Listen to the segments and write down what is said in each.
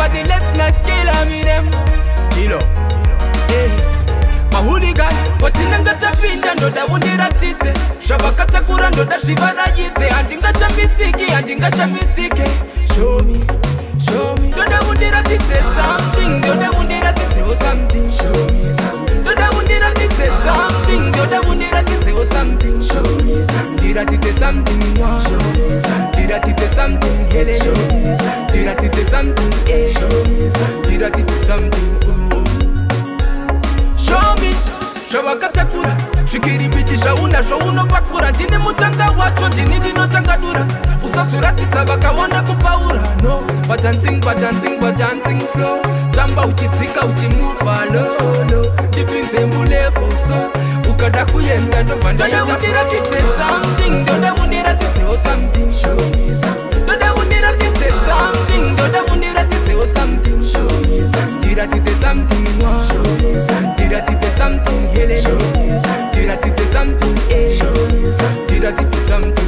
Nobody less na skill me them. Kilo. Mahooligan, watinanga tapinda ndoda wundira tite. Shabakata kura ndoda shivara yite. Andingasha misike. Show me. Ndoda wundira tite something. Ndoda wundira tite oh something. Show me something. Ndoda wundira tite something. Ndoda wundira tite oh something. Show me something. Dira tite something. Show me something. Dira tite something. Hele. Show me something. Dira tite something. Show me something. Dira tite something. Show me. Shabakatakura shikiripitisha unasho unopakura. Ndini mutanga wacho ndini ndinotangadura. Usasuratitsa vakawanda kupaura. No, but dancing flow. Tamba uchitika uchimuva lolo. Dipinze mulevo so ukada kuyenda ndovanda yita. Ndoda wundira tite something. Ndoda wundira tite oh something. Show me something. Ndoda wundira tite something. Ndoda wundira tite oh something. Show me something. Dira tite something. Show me something. Dira tite something. Hele. Show me something. Dira tite something. Show me something. Dira tite something.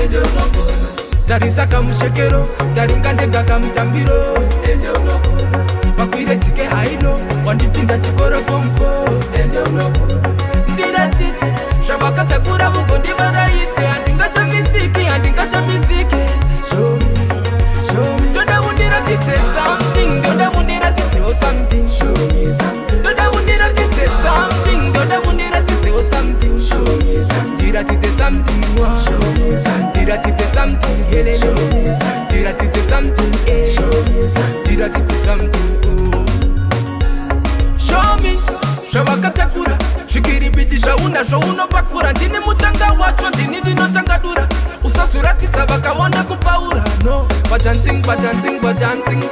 Ende unokona tarisaka mushekero taringandega kamutambiro. Ende unokona pakwire tike haino wandipinza chikoro form 4. Ende unokona ndira tite shabakatakura vugondi varaite. Andingasha misike. Show me. Ndoda wundira tite something. Ndoda wundira tite oh something. Show me something. Ndoda wundira tite something. Ndoda wundira tite oh something. Show me something. Dira tite something. Show me something. Dira tite something. Hele. Show me something. Dira tite something. Show me something. Dira tite something. Show me. Shabakatakura shikiripitisha unasho unopakura. Ndini mutanga wacho ndini ndinotangadura. Usasuratitsa vakawanda kupaura. No, but dancing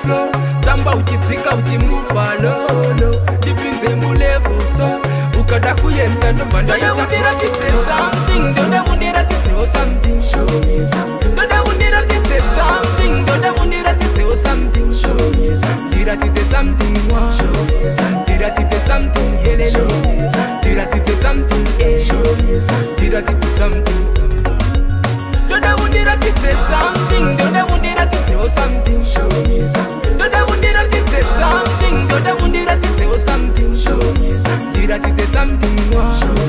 flow. Tamba uchitika uchimuva lolo. Dipinze mulevo so ukada kuyenda ndovanda yita. Ndoda wundira tite something. Ndoda wundira tite oh something. Show me something. Ndoda wundira tite something. Ndoda wundira tite oh something. Show me something. Dira tite something. Show me something. Dira tite something. Hele. Show me something. Dira tite something. Show me something. Dira tite something. Ndoda wundira tite something. Ndoda wundira tite oh something. Show me something. Ndoda wundira tite something. Ndoda wundira tite oh something. Show me something. Dira tite something. Show